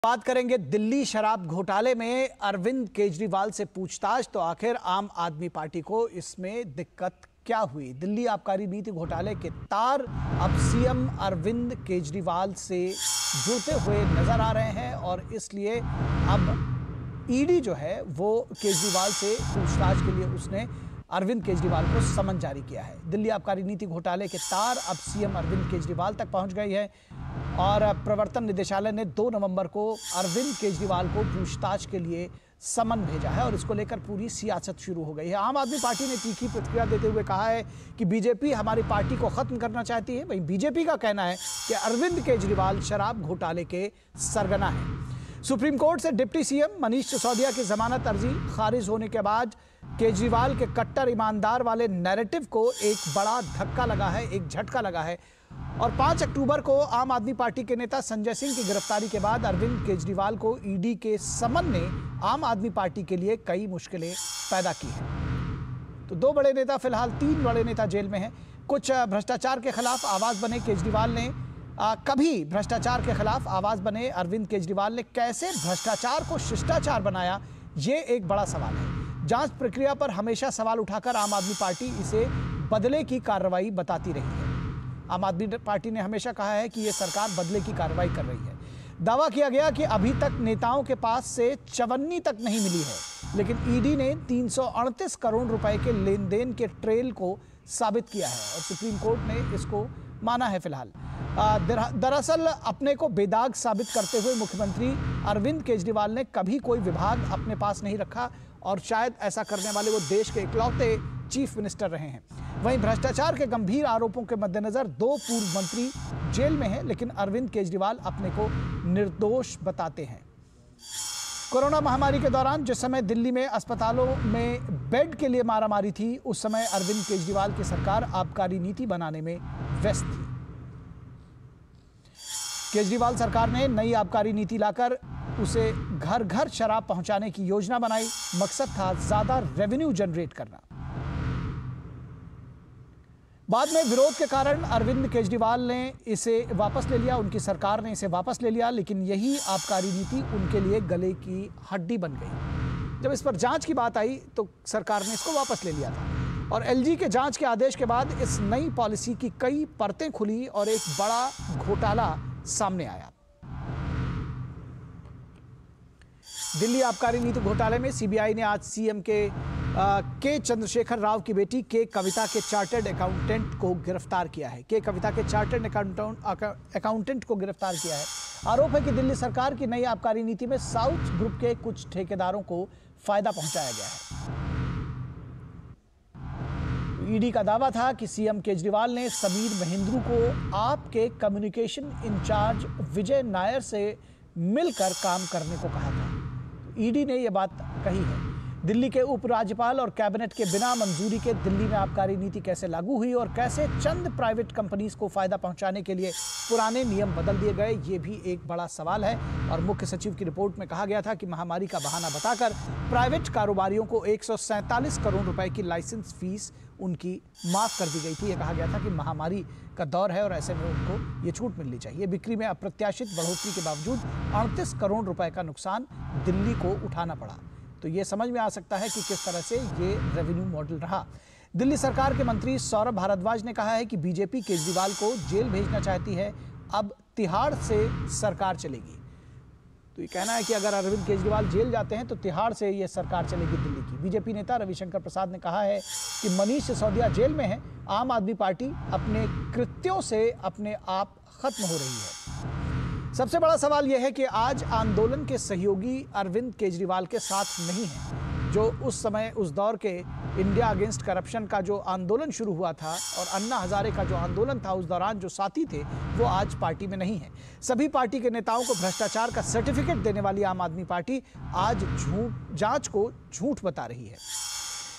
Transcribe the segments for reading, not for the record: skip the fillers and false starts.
बात करेंगे दिल्ली शराब घोटाले में अरविंद केजरीवाल से पूछताछ। तो आखिर आम आदमी पार्टी को इसमें दिक्कत क्या हुई? दिल्ली आबकारी नीति घोटाले के तार अब सीएम अरविंद केजरीवाल से जुड़ते हुए नजर आ रहे हैं और इसलिए अब ईडी जो है वो केजरीवाल से पूछताछ के लिए उसने अरविंद केजरीवाल को समन जारी किया है। दिल्ली आबकारी नीति घोटाले के तार अब सीएम अरविंद केजरीवाल तक पहुंच गई है और प्रवर्तन निदेशालय ने 2 नवंबर को अरविंद केजरीवाल को पूछताछ के लिए समन भेजा है और इसको लेकर पूरी सियासत शुरू हो गई है। आम आदमी पार्टी ने तीखी प्रतिक्रिया देते हुए कहा है कि बीजेपी हमारी पार्टी को खत्म करना चाहती है। वहीं बीजेपी का कहना है कि अरविंद केजरीवाल शराब घोटाले के सरगना है। सुप्रीम कोर्ट से डिप्टी सीएम मनीष सिसोदिया की जमानत अर्जी खारिज होने के बाद केजरीवाल के कट्टर ईमानदार वाले नैरेटिव को एक बड़ा धक्का लगा है, एक झटका लगा है। और 5 अक्टूबर को आम आदमी पार्टी के नेता संजय सिंह की गिरफ्तारी के बाद अरविंद केजरीवाल को ईडी के समन ने आम आदमी पार्टी के लिए कई मुश्किलें पैदा की हैं। तो 2 बड़े नेता, फिलहाल 3 बड़े नेता जेल में हैं। कुछ भ्रष्टाचार के खिलाफ आवाज बने केजरीवाल ने कभी भ्रष्टाचार के खिलाफ आवाज बने अरविंद केजरीवाल ने कैसे भ्रष्टाचार को शिष्टाचार बनाया, ये एक बड़ा सवाल है। जांच प्रक्रिया पर हमेशा सवाल उठाकर आम आदमी पार्टी इसे बदले की कार्रवाई बताती रही है। आम आदमी पार्टी ने हमेशा कहा है कि यह सरकार बदले की कार्रवाई कर रही है। दावा किया गया कि अभी तक नेताओं के पास से चवन्नी तक नहीं मिली है, लेकिन ईडी ने 338 करोड़ रुपए के लेन देन के ट्रेल को साबित किया है और सुप्रीम कोर्ट ने इसको माना है। फिलहाल दरअसल अपने को बेदाग साबित करते हुए मुख्यमंत्री अरविंद केजरीवाल ने कभी कोई विभाग अपने पास नहीं रखा और शायद ऐसा करने वाले वो देश के इकलौते चीफ मिनिस्टर रहे हैं। वहीं भ्रष्टाचार के गंभीर आरोपों के मद्देनजर 2 पूर्व मंत्री जेल में हैं, लेकिन अरविंद केजरीवाल अपने को निर्दोष बताते हैं। कोरोना महामारी के दौरान जिस समय दिल्ली में अस्पतालों में बेड के लिए मारामारी थी, उस समय अरविंद केजरीवाल की सरकार आबकारी नीति बनाने में व्यस्त थी। केजरीवाल सरकार ने नई आबकारी नीति लाकर उसे घर घर शराब पहुंचाने की योजना बनाई। मकसद था ज्यादा रेवेन्यू जनरेट करना। बाद में विरोध के कारण अरविंद केजरीवाल ने इसे वापस ले लिया, उनकी सरकार ने इसे वापस ले लिया, लेकिन यही आबकारी नीति उनके लिए गले की हड्डी बन गई। जब इस पर जांच की बात आई तो सरकार ने इसको वापस ले लिया था और एलजी के जांच के आदेश के बाद इस नई पॉलिसी की कई परतें खुली और एक बड़ा घोटाला सामने आया। दिल्ली आबकारी नीति घोटाले में सीबीआई ने आज सीएम के चंद्रशेखर राव की बेटी के कविता के चार्टर्ड अकाउंटेंट को गिरफ्तार किया है। के कविता के चार्टर्ड अकाउंटेंट को गिरफ्तार किया है। आरोप है कि दिल्ली सरकार की नई आबकारी नीति में साउथ ग्रुप के कुछ ठेकेदारों को फायदा पहुंचाया गया है। ईडी का दावा था कि सीएम केजरीवाल ने समीर महेंद्रू को आपके कम्युनिकेशन इंचार्ज विजय नायर से मिलकर काम करने को कहा था। ईडी ने यह बात कही है। दिल्ली के उपराज्यपाल और कैबिनेट के बिना मंजूरी के दिल्ली में आबकारी नीति कैसे लागू हुई और कैसे चंद प्राइवेट कंपनीज को फायदा पहुंचाने के लिए पुराने नियम बदल दिए गए, ये भी एक बड़ा सवाल है। और मुख्य सचिव की रिपोर्ट में कहा गया था कि महामारी का बहाना बताकर प्राइवेट कारोबारियों को 147 करोड़ रुपए की लाइसेंस फीस उनकी माफ कर दी गई थी। यह कहा गया था कि महामारी का दौर है और ऐसे में उनको ये छूट मिलनी चाहिए। बिक्री में अप्रत्याशित बढ़ोतरी के बावजूद 38 करोड़ रुपए का नुकसान दिल्ली को उठाना पड़ा। तो ये समझ में आ सकता है कि किस तरह से ये रेवेन्यू मॉडल रहा। दिल्ली सरकार के मंत्री सौरभ भारद्वाज ने कहा है कि बीजेपी केजरीवाल को जेल भेजना चाहती है। अब तिहाड़ से सरकार चलेगी। तो ये कहना है कि अगर अरविंद केजरीवाल जेल जाते हैं तो तिहाड़ से ये सरकार चलेगी दिल्ली की। बीजेपी नेता रविशंकर प्रसाद ने कहा है कि मनीष सिसोदिया जेल में है, आम आदमी पार्टी अपने कृत्यों से अपने आप खत्म हो रही है। सबसे बड़ा सवाल यह है कि आज आंदोलन के सहयोगी अरविंद केजरीवाल के साथ नहीं हैं। जो उस समय उस दौर के इंडिया अगेंस्ट करप्शन का जो आंदोलन शुरू हुआ था और अन्ना हजारे का जो आंदोलन था, उस दौरान जो साथी थे वो आज पार्टी में नहीं है। सभी पार्टी के नेताओं को भ्रष्टाचार का सर्टिफिकेट देने वाली आम आदमी पार्टी आज जांच को झूठ बता रही है।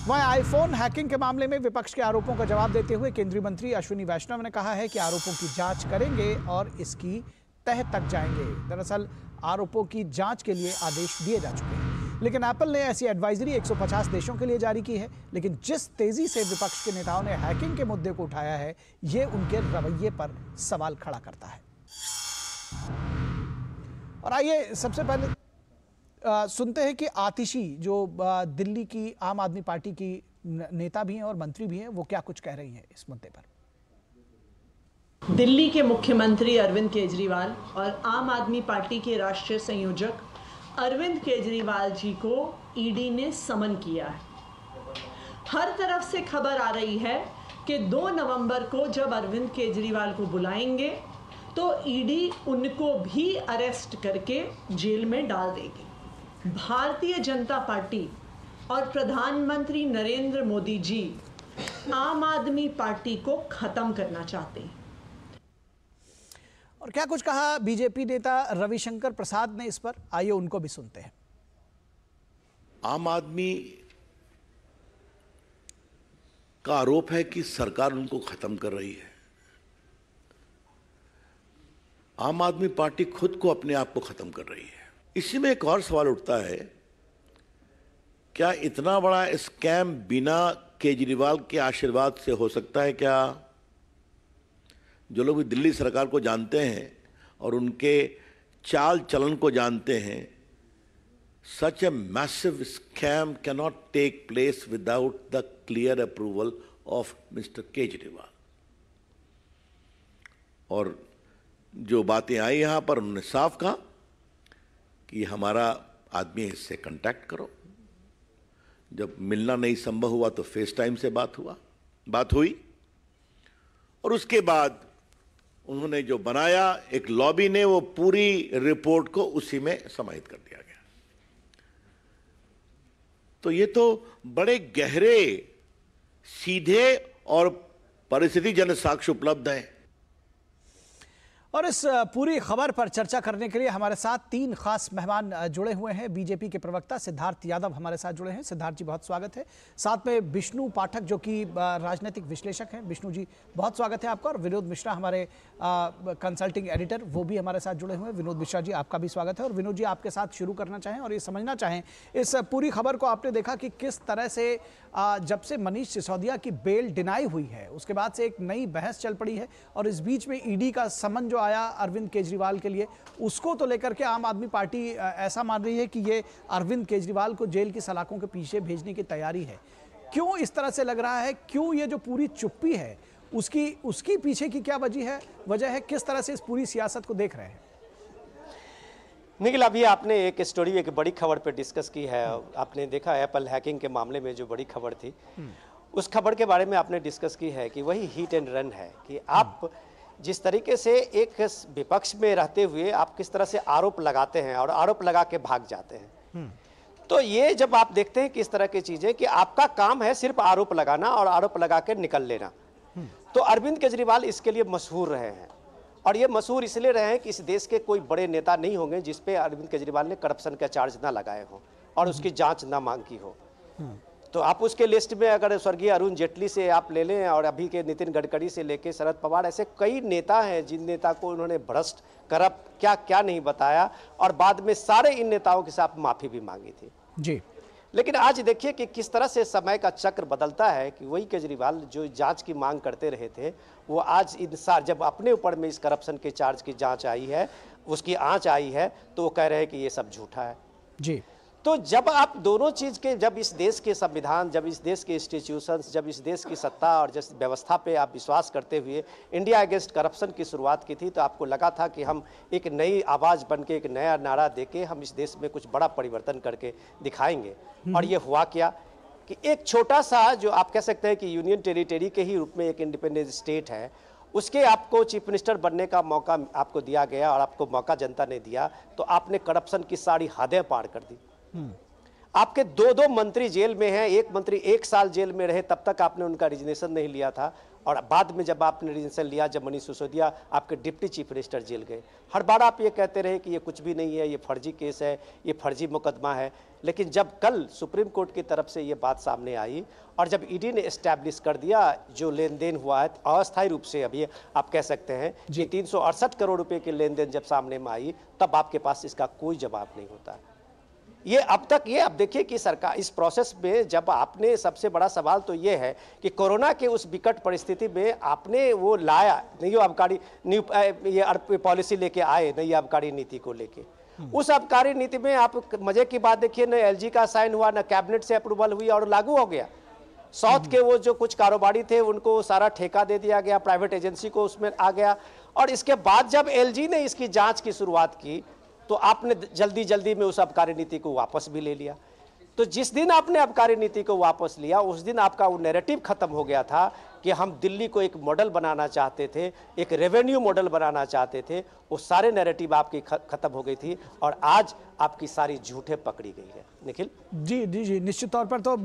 वहीं आईफोन हैकिंग के मामले में विपक्ष के आरोपों का जवाब देते हुए केंद्रीय मंत्री अश्विनी वैष्णव ने कहा है कि आरोपों की जांच करेंगे और इसकी तह तक जाएंगे। दरअसल आरोपों की जांच के लिए आदेश दिए जा चुके हैं, लेकिन एप्पल ने ऐसी एडवाइजरी 150 देशों के लिए जारी की है। लेकिन जिस तेजी से विपक्ष के नेताओं ने हैकिंग के मुद्दे को उठाया है, ये उनके रवैये पर सवाल खड़ा करता है। और आइए सबसे पहले सुनते हैं कि आतिशी जो दिल्ली की आम आदमी पार्टी की नेता भी हैं और मंत्री भी हैं, वो क्या कुछ कह रही हैं इस मुद्दे पर। दिल्ली के मुख्यमंत्री अरविंद केजरीवाल और आम आदमी पार्टी के राष्ट्रीय संयोजक अरविंद केजरीवाल जी को ईडी ने समन किया है। हर तरफ से खबर आ रही है कि 2 नवंबर को जब अरविंद केजरीवाल को बुलाएंगे तो ईडी उनको भी अरेस्ट करके जेल में डाल देगी। भारतीय जनता पार्टी और प्रधानमंत्री नरेंद्र मोदी जी आम आदमी पार्टी को खत्म करना चाहते हैं। और क्या कुछ कहा बीजेपी नेता रविशंकर प्रसाद ने इस पर, आइए उनको भी सुनते हैं। आम आदमी का आरोप है कि सरकार उनको खत्म कर रही है। आम आदमी पार्टी खुद को अपने आप को खत्म कर रही है। इसी में एक और सवाल उठता है, क्या इतना बड़ा स्कैम बिना केजरीवाल के आशीर्वाद से हो सकता है क्या? जो लोग दिल्ली सरकार को जानते हैं और उनके चाल चलन को जानते हैं, such a massive scam cannot take place without the clear approval of Mr. Kejriwal. और जो बातें आई यहाँ पर, उन्होंने साफ कहा कि हमारा आदमी इससे कांटेक्ट करो। जब मिलना नहीं संभव हुआ तो फेस टाइम से बात हुई और उसके बाद उन्होंने जो बनाया एक लॉबी ने, वो पूरी रिपोर्ट को उसी में समाहित कर दिया गया। तो ये तो बड़े गहरे, सीधे और परिस्थिति जन साक्ष्य उपलब्ध है। और इस पूरी खबर पर चर्चा करने के लिए हमारे साथ 3 खास मेहमान जुड़े हुए हैं। बीजेपी के प्रवक्ता सिद्धार्थ यादव हमारे साथ जुड़े हैं। सिद्धार्थ जी बहुत स्वागत है। साथ में विष्णु पाठक जो कि राजनीतिक विश्लेषक हैं। विष्णु जी बहुत स्वागत है आपका। और विनोद मिश्रा हमारे कंसल्टिंग एडिटर, वो भी हमारे साथ जुड़े हुए हैं। विनोद मिश्रा जी आपका भी स्वागत है। और विनोद जी आपके साथ शुरू करना चाहें और ये समझना चाहें, इस पूरी खबर को आपने देखा कि किस तरह से जब से मनीष सिसोदिया की बेल डिनाई हुई है उसके बाद से एक नई बहस चल पड़ी है और इस बीच में ईडी का समन जो आया अरविंद केजरीवाल के लिए, उसको तो लेकर के आम आदमी पार्टी ऐसा मान रही है कि ये अरविंद केजरीवाल को जेल की सलाखों के पीछे भेजने की तैयारी है। क्यों इस तरह से लग रहा है? क्यों ये जो पूरी चुप्पी है उसकी पीछे की क्या वजह है? किस तरह से इस पूरी सियासत को देख रहे हैं? निखिल, अभी आपने एक स्टोरी, एक बड़ी खबर पे डिस्कस की है। आपने देखा एप्पल हैकिंग के मामले में जो बड़ी खबर थी, उस खबर के बारे में आपने डिस्कस की है कि वही हिट एंड रन है कि आप जिस तरीके से एक विपक्ष में रहते हुए आप किस तरह से आरोप लगाते हैं और आरोप लगा के भाग जाते हैं। तो ये जब आप देखते हैं कि इस तरह की चीजें कि आपका काम है सिर्फ आरोप लगाना और आरोप लगा के निकल लेना, तो अरविंद केजरीवाल इसके लिए मशहूर रहे हैं। और ये मशहूर इसलिए रहे हैं कि इस देश के कोई बड़े नेता नहीं होंगे जिसपे अरविंद केजरीवाल ने करप्शन का चार्ज ना लगाए हो और उसकी जांच ना मांगी हो। तो आप उसके लिस्ट में अगर स्वर्गीय अरुण जेटली से आप ले लें और अभी के नितिन गडकरी से लेके शरद पवार, ऐसे कई नेता हैं जिन नेता को उन्होंने भ्रष्ट, करप्ट क्या क्या नहीं बताया और बाद में सारे इन नेताओं के साथ माफी भी मांगी थी जी। लेकिन आज देखिए कि किस तरह से समय का चक्र बदलता है कि वही केजरीवाल जो जांच की मांग करते रहे थे, वो आज इंसार जब अपने ऊपर में इस करप्शन के चार्ज की जांच आई है, उसकी आंच आई है, तो वो कह रहे हैं कि ये सब झूठा है जी। तो जब आप दोनों चीज़ के, जब इस देश के संविधान, जब इस देश के इंस्टीट्यूशंस, जब इस देश की सत्ता और जिस व्यवस्था पे आप विश्वास करते हुए इंडिया अगेंस्ट करप्शन की शुरुआत की थी, तो आपको लगा था कि हम एक नई आवाज़ बन के, एक नया नारा देके हम इस देश में कुछ बड़ा परिवर्तन करके दिखाएंगे। और ये हुआ क्या कि एक छोटा सा, जो आप कह सकते हैं कि यूनियन टेरिटरी के ही रूप में एक इंडिपेंडेंट स्टेट है, उसके आपको चीफ मिनिस्टर बनने का मौका आपको दिया गया और आपको मौका जनता ने दिया, तो आपने करप्शन की सारी हदें पार कर दी। आपके 2 मंत्री जेल में हैं, एक मंत्री 1 साल जेल में रहे, तब तक आपने उनका रिजिग्नेशन नहीं लिया था। और बाद में जब आपने रिजिग्नेशन लिया, जब मनीष सिसोदिया आपके डिप्टी चीफ मिनिस्टर जेल गए, हर बार आप ये कहते रहे कि ये कुछ भी नहीं है, ये फर्जी केस है, ये फर्जी मुकदमा है। लेकिन जब कल सुप्रीम कोर्ट की तरफ से ये बात सामने आई और जब ईडी ने एस्टैब्लिश कर दिया जो लेन देन हुआ है अस्थायी रूप से, अभी आप कह सकते हैं कि 368 करोड़ रुपए की लेन देन जब सामने में आई, तब आपके पास इसका कोई जवाब नहीं होता। ये अब तक, ये अब देखिए कि सरकार इस प्रोसेस में, जब आपने, सबसे बड़ा सवाल तो ये है कि कोरोना के उस विकट परिस्थिति में आपने वो लाया नई आबकारी, ये पॉलिसी लेके आए, नई आबकारी नीति को लेके, उस आबकारी नीति में आप मजे की बात देखिए, न एलजी का साइन हुआ, न कैबिनेट से अप्रूवल हुई और लागू हो गया। साउथ के वो जो कुछ कारोबारी थे उनको सारा ठेका दे दिया गया, प्राइवेट एजेंसी को उसमें आ गया। और इसके बाद जब एलजी ने इसकी जांच की शुरुआत की तो आपने जल्दी जल्दी में उस आबकारी नीति को वापस भी ले लिया। तो जिस दिन आपने आबकारी नीति को वापस लिया उस दिन आपका वो नैरेटिव खत्म हो गया था कि हम दिल्ली को एक मॉडल बनाना चाहते थे, एक रेवेन्यू मॉडल बनाना चाहते थे। वो सारे नैरेटिव आपकी खत्म हो गई थी और आज आपकी सारी झूठे पकड़ी गई है। निखिल जी जी जी, निश्चित तौर पर तो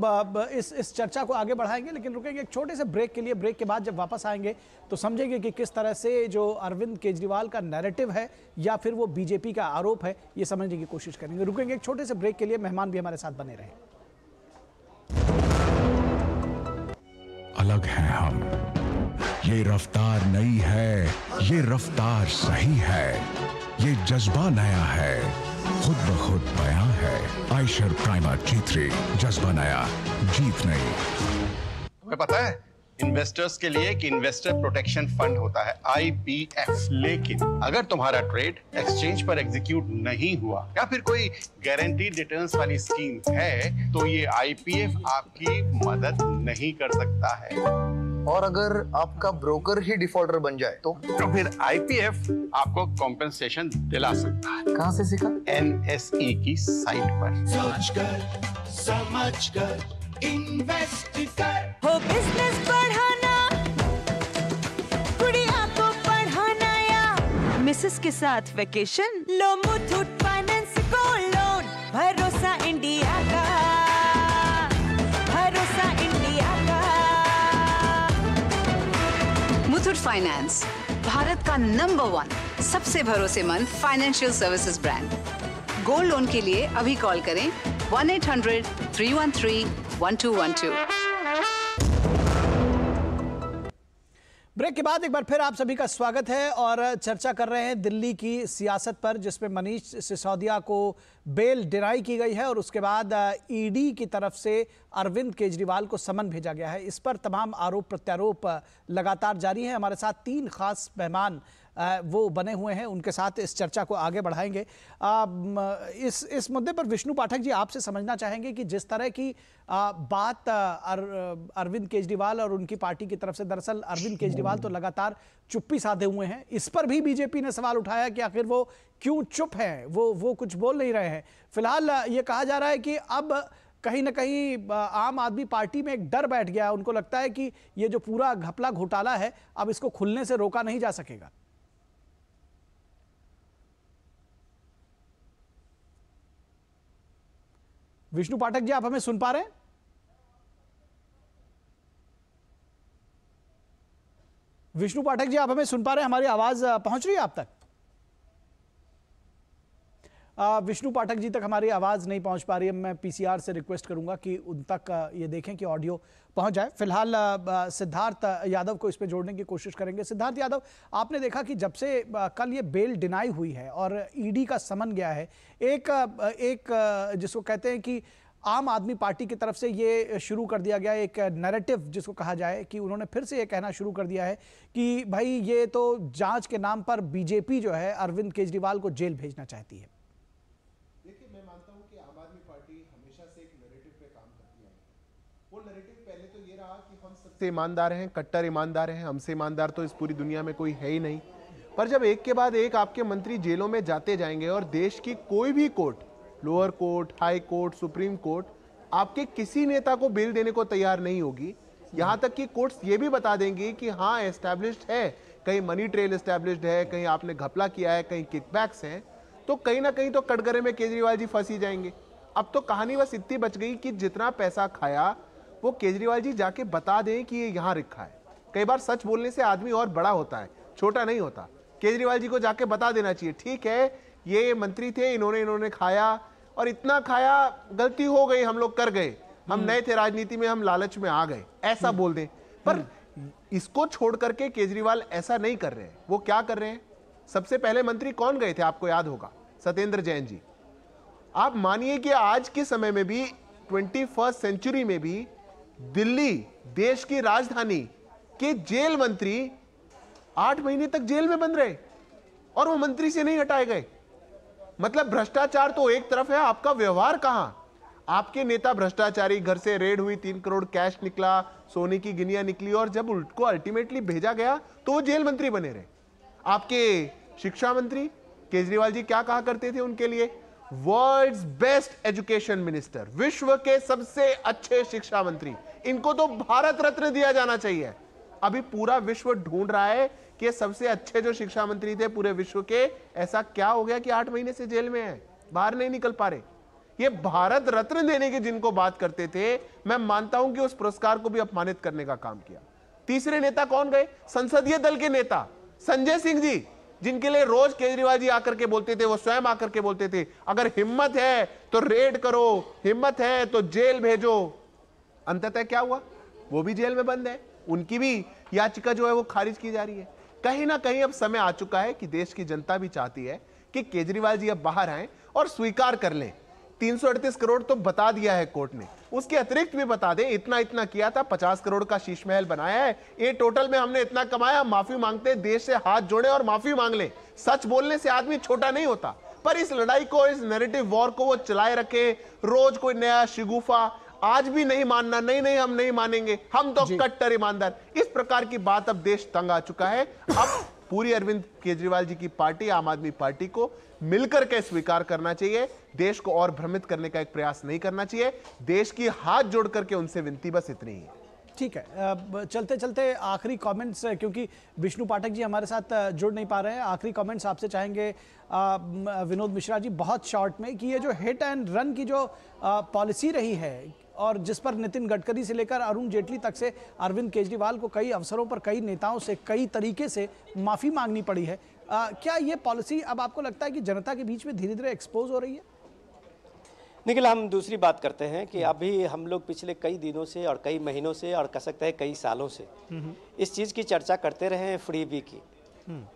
इस चर्चा को आगे बढ़ाएंगे, लेकिन रुकेंगे एक छोटे से ब्रेक के लिए। ब्रेक के बाद जब वापस आएंगे तो समझेंगे कि किस तरह से जो अरविंद केजरीवाल का नैरेटिव है या फिर वो बीजेपी का आरोप है, ये समझने की कोशिश करेंगे। रुकेंगे एक छोटे से ब्रेक के लिए, मेहमान भी हमारे साथ बने रहे। अलग हैं हम, ये रफ्तार नई है, ये रफ्तार सही है, ये जज्बा नया है, खुद ब खुद बयां है। आयशर प्राइमर G3, जज्बा नया, जीत नई। तुम्हें पता है इन्वेस्टर्स के लिए एक इन्वेस्टर प्रोटेक्शन फंड होता है IPF, लेकिन अगर तुम्हारा ट्रेड एक्सचेंज पर एग्जीक्यूट नहीं हुआ या फिर कोई गारंटीड रिटर्न्स वाली स्कीम है तो ये IPF आपकी मदद नहीं कर सकता है। और अगर आपका ब्रोकर ही डिफॉल्टर बन जाए तो फिर IPF आपको कॉम्पेंसेशन दिला सकता है। कहां से सीखा? NSE की साइट पर। सोच कर समझ कर इन्वेस्ट कर। हो बिजनेस बढ़ाना, गुड़िया को पढ़ाना या मिसेस के साथ वेकेशन, लो मुथूट फाइनेंस गोल्ड लोन। भरोसा इंडिया का, भरोसा इंडिया का। मुथूट फाइनेंस, भारत का नंबर 1 सबसे भरोसेमंद financial services brand. Gold loan के लिए अभी कॉल करें 1-800-313-1212। ब्रेक के बाद एक बार फिर आप सभी का स्वागत है और चर्चा कर रहे हैं दिल्ली की सियासत पर, जिसमें मनीष सिसोदिया को बेल डिनाई की गई है और उसके बाद ईडी की तरफ से अरविंद केजरीवाल को समन भेजा गया है। इस पर तमाम आरोप प्रत्यारोप लगातार जारी है। हमारे साथ 3 खास मेहमान वो बने हुए हैं, उनके साथ इस चर्चा को आगे बढ़ाएंगे। इस मुद्दे पर विष्णु पाठक जी आपसे समझना चाहेंगे कि जिस तरह की बात अरविंद केजरीवाल और उनकी पार्टी की तरफ से, दरअसल अरविंद केजरीवाल तो लगातार चुप्पी साधे हुए हैं, इस पर भी बीजेपी ने सवाल उठाया कि आखिर वो क्यों चुप हैं, वो कुछ बोल नहीं रहे हैं। फिलहाल ये कहा जा रहा है कि अब कहीं ना कहीं आम आदमी पार्टी में एक डर बैठ गया, उनको लगता है कि ये जो पूरा घपला घोटाला है अब इसको खुलने से रोका नहीं जा सकेगा। विष्णु पाठक जी, आप हमें सुन पा रहे हैं? विष्णु पाठक जी, आप हमें सुन पा रहे हैं? हमारी आवाज पहुंच रही है आप तक? विष्णु पाठक जी तक हमारी आवाज नहीं पहुंच पा रही है। मैं पीसीआर से रिक्वेस्ट करूंगा कि उन तक ये देखें कि ऑडियो पहुंच जाए। फिलहाल सिद्धार्थ यादव को इस पे जोड़ने की कोशिश करेंगे। सिद्धार्थ यादव, आपने देखा कि जब से कल ये बेल डिनाई हुई है और ईडी का समन गया है, एक जिसको कहते हैं कि आम आदमी पार्टी की तरफ से ये शुरू कर दिया गया एक नैरेटिव, जिसको कहा जाए कि उन्होंने फिर से ये कहना शुरू कर दिया है कि भाई ये तो जांच के नाम पर बीजेपी जो है अरविंद केजरीवाल को जेल भेजना चाहती है। देखिए, मैं मानता हूं कि आम आदमी पार्टी हमेशा से एक नैरेटिव पे काम करती है। वो नैरेटिव पहले तो ये रहा कि हम सबसे ईमानदार हैं, कट्टर ईमानदार हैं, हमसे ईमानदार तो इस पूरी दुनिया में कोई है ही नहीं। पर जब एक के बाद एक आपके मंत्री जेलों में जाते जाएंगे और देश की कोई भी court, lower court, high court, supreme court, आपके किसी नेता को बेल देने को तैयार नहीं होगी, यहां तक कि कोर्ट्स ये भी बता देंगी कि हाँ एस्टैब्लिश्ड है, कहीं मनी ट्रेल एस्टैब्लिश्ड है, कहीं आपने घपला किया है, कहीं किकबैक्स हैं, तो कहीं ना कहीं तो कटघरे में केजरीवाल जी फंस ही जाएंगे। अब तो कहानी बस इतनी बच गई कि जितना पैसा खाया वो केजरीवाल जी जाके बता दें कि ये यहाँ रखा है। कई बार सच बोलने से आदमी और बड़ा होता है, छोटा नहीं होता। केजरीवाल जी को जाके बता देना चाहिए, ठीक है ये मंत्री थे, इन्होंने खाया और इतना खाया, गलती हो गई, हम लोग कर गए, हम नए थे राजनीति में, हम लालच में आ गए, ऐसा बोल दें। पर इसको छोड़ करके केजरीवाल ऐसा नहीं कर रहे हैं। वो क्या कर रहे हैं? सबसे पहले मंत्री कौन गए थे आपको याद होगा? सत्येंद्र जैन जी। आप मानिए कि आज के समय में भी 21वीं सेंचुरी में भी दिल्ली, देश की राजधानी के जेल मंत्री 8 महीने तक जेल में बंद रहे और वो मंत्री से नहीं हटाए गए। मतलब भ्रष्टाचार तो एक तरफ है, आपका व्यवहार कहां? आपके नेता भ्रष्टाचारी, घर से रेड हुई, 3 करोड़ कैश निकला, सोने की गिनिया निकली, और जब उनको अल्टीमेटली भेजा गया तो वो जेल मंत्री बने रहे। आपके शिक्षा मंत्री केजरीवाल जी क्या कहा करते थे उनके लिए? वर्ल्ड्स बेस्ट एजुकेशन मिनिस्टर, विश्व के सबसे अच्छे शिक्षा मंत्री। इनको तो भारत रत्न दिया जाना चाहिए। अभी पूरा विश्व ढूंढ रहा है कि ये सबसे अच्छे जो शिक्षा मंत्री थे पूरे विश्व के, ऐसा क्या हो गया कि 8 महीने से जेल में है, बाहर नहीं निकल पा रहे। ये भारत रत्न देने की जिनको बात करते थे, मैं मानता हूं कि उस पुरस्कार को भी अपमानित करने का काम किया। तीसरे नेता कौन गए? संसदीय दल के नेता संजय सिंह जी, जिनके लिए रोज केजरीवाल जी आकर के बोलते थे, वो स्वयं आकर के बोलते थे अगर हिम्मत है तो रेड करो, हिम्मत है तो जेल भेजो। अंततः क्या हुआ? वो भी जेल में बंद है, उनकी भी याचिका जो है वो खारिज की जा रही है। कहीं ना कहीं अब समय आ चुका है कि देश की जनता भी चाहती है कि केजरीवाल जी अब बाहर आए और स्वीकार कर लें। 338 करोड़ तो बता दिया है कोर्ट ने, उसके अतिरिक्त भी बता दें इतना इतना किया था, 50 करोड़ का शीश महल बनाया है, ये टोटल में हमने इतना कमाया, माफी मांगते, देश से हाथ जोड़े और माफी मांग ले। सच बोलने से आदमी छोटा नहीं होता, पर इस लड़ाई को, इस नैरेटिव वॉर को वो चलाए रखे, रोज कोई नया शिगुफा, आज भी नहीं मानना, नहीं नहीं हम नहीं मानेंगे, हम तो कट्टर ईमानदार, इस प्रकार की बात अब देश तंग आ चुका है। अब पूरी अरविंद केजरीवाल जी की पार्टी, आम आदमी पार्टी को मिलकर के स्वीकार करना चाहिए, देश को और भ्रमित करने का एक प्रयास नहीं करना चाहिए, देश की हाथ जोड़ करके उनसे विनती बस इतनी ही है। ठीक है, चलते चलते आखिरी कमेंट्स, क्योंकि विष्णु पाठक जी हमारे साथ जुड़ नहीं पा रहे हैं, आखिरी कमेंट्स आपसे चाहेंगे विनोद मिश्रा जी, बहुत शॉर्ट में, कि ये जो हिट एंड रन की जो पॉलिसी रही है और जिस पर नितिन गडकरी से लेकर अरुण जेटली तक से अरविंद केजरीवाल को कई अवसरों पर कई नेताओं से कई तरीके से माफ़ी मांगनी पड़ी है, क्या ये पॉलिसी अब आपको लगता है कि जनता के बीच में धीरे धीरे एक्सपोज हो रही है? निखिल, हम दूसरी बात करते हैं कि अभी हम लोग पिछले कई दिनों से और कई महीनों से और कह सकते हैं कई सालों से इस चीज़ की चर्चा करते रहे हैं, फ्रीबी की,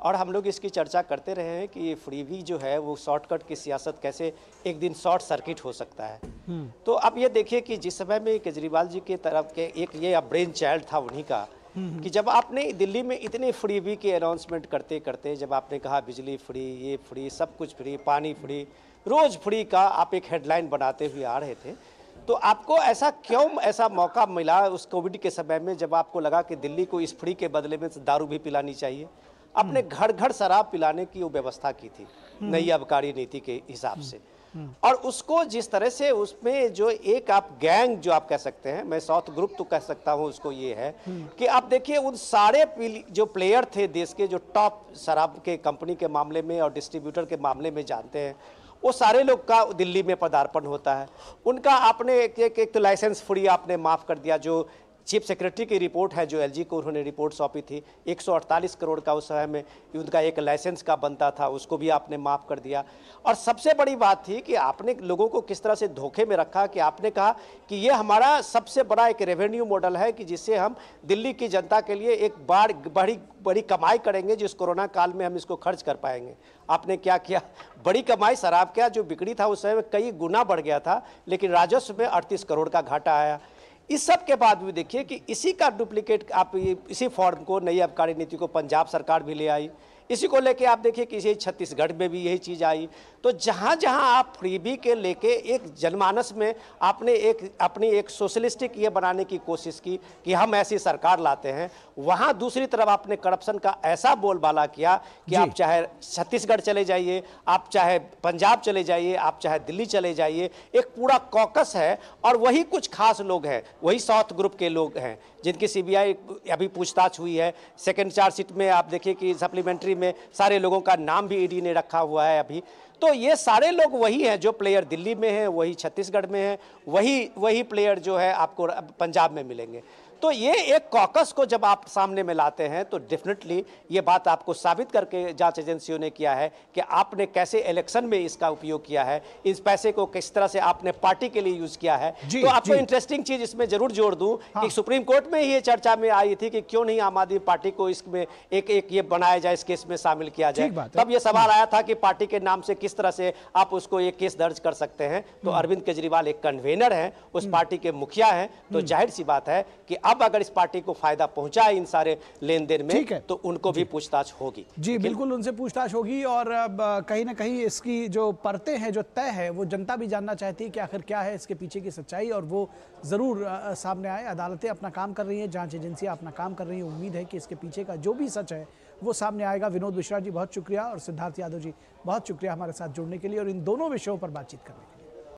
और हम लोग इसकी चर्चा करते रहे हैं कि फ्रीबी जो है वो शॉर्टकट की सियासत कैसे एक दिन शॉर्ट सर्किट हो सकता है। तो अब ये देखिए कि जिस समय में केजरीवाल जी के तरफ के एक ये ब्रेन चाइल्ड था उन्हीं का, कि जब आपने दिल्ली में इतने फ्रीबी के अनाउंसमेंट करते करते, जब आपने कहा बिजली फ्री, ये फ्री, सब कुछ फ्री, पानी फ्री, रोज फ्री का आप एक हेडलाइन बनाते हुए आ रहे थे, तो आपको ऐसा क्यों ऐसा मौका मिला उस कोविड के समय में जब आपको लगा कि दिल्ली को इस फ्री के बदले में दारू भी पिलानी चाहिए? आपने घर घर शराब पिलाने की वो व्यवस्था की थी नई आबकारी नीति के हिसाब से, और उसको जिस तरह से उसमें जो एक आप गैंग जो आप कह सकते हैं, मैं साउथ ग्रुप तो कह सकता हूं उसको, ये है कि आप देखिए उन सारे जो प्लेयर थे देश के, जो टॉप शराब के कंपनी के मामले में और डिस्ट्रीब्यूटर के मामले में जानते हैं, वो सारे लोग का दिल्ली में पदार्पण होता है। उनका आपने एक तो लाइसेंस फ्री आपने माफ़ कर दिया। जो चीफ सेक्रेटरी की रिपोर्ट है, जो एलजी को उन्होंने रिपोर्ट सौंपी थी, 148 करोड़ का उस समय में उनका एक लाइसेंस का बनता था, उसको भी आपने माफ़ कर दिया। और सबसे बड़ी बात थी कि आपने लोगों को किस तरह से धोखे में रखा कि आपने कहा कि ये हमारा सबसे बड़ा एक रेवेन्यू मॉडल है कि जिससे हम दिल्ली की जनता के लिए एक बड़ी कमाई करेंगे, जिस कोरोना काल में हम इसको खर्च कर पाएंगे। आपने क्या किया? बड़ी कमाई, शराब का जो बिक्री था उस समय में कई गुना बढ़ गया था, लेकिन राजस्व में 38 करोड़ का घाटा आया। इस सब के बाद भी देखिए कि इसी का डुप्लीकेट आप इसी फॉर्म को, नई आबकारी नीति को पंजाब सरकार भी ले आई, इसी को लेके आप देखिए कि इसी छत्तीसगढ़ में भी यही चीज़ आई। तो जहाँ जहाँ आप फ्रीबी के लेके एक जनमानस में आपने अपनी एक सोशलिस्टिक ये बनाने की कोशिश की कि हम ऐसी सरकार लाते हैं, वहाँ दूसरी तरफ आपने करप्शन का ऐसा बोलबाला किया कि आप चाहे छत्तीसगढ़ चले जाइए, आप चाहे पंजाब चले जाइए, आप चाहे दिल्ली चले जाइए, एक पूरा कॉकस है और वही कुछ खास लोग हैं, वही साउथ ग्रुप के लोग हैं जिनकी सीबीआई अभी पूछताछ हुई है। सेकेंड चार्जशीट में आप देखिए कि सप्लीमेंट्री में सारे लोगों का नाम भी ईडी ने रखा हुआ है अभी। तो ये सारे लोग वही हैं जो प्लेयर दिल्ली में हैं, वही छत्तीसगढ़ में हैं, वही प्लेयर जो है आपको पंजाब में मिलेंगे। तो ये एक कॉकस को जब आप सामने में लाते हैं तो डेफिनेटली ये बात आपको साबित करके जांच एजेंसियों ने किया है कि आपने कैसे इलेक्शन में इसका उपयोग किया है, इस पैसे को किस तरह से आपने पार्टी के लिए यूज किया है। तो आपको इंटरेस्टिंग चीज इसमें जरूर जोड़ दूं कि सुप्रीम कोर्ट में ये चर्चा में आई थी कि क्यों नहीं आम आदमी पार्टी को इसमें एक ये बनाया जाए, इस केस में शामिल किया जाए। तब ये सवाल आया था कि पार्टी के नाम से किस तरह से आप उसको एक केस दर्ज कर सकते हैं। तो अरविंद केजरीवाल एक कन्वेनर हैं, उस पार्टी के मुखिया हैं, तो जाहिर सी बात है कि अब अगर इस पार्टी को फायदा पहुंचा इन सारे लेन देन में तो उनको भी पूछताछ होगी। जी बिल्कुल, उनसे पूछताछ होगी और कहीं ना कहीं इसकी जो परतें हैं, जो तय है, वो जनता भी जानना चाहती है कि आखिर क्या है इसके पीछे की सच्चाई, और वो ज़रूर सामने आए। अदालतें अपना काम कर रही हैं, जांच एजेंसियां अपना काम कर रही हैं। उम्मीद है कि इसके पीछे का जो भी सच है वो सामने आएगा। विनोद मिश्रा जी बहुत शुक्रिया, और सिद्धार्थ यादव जी बहुत शुक्रिया हमारे साथ जुड़ने के लिए और इन दोनों विषयों पर बातचीत करने के लिए।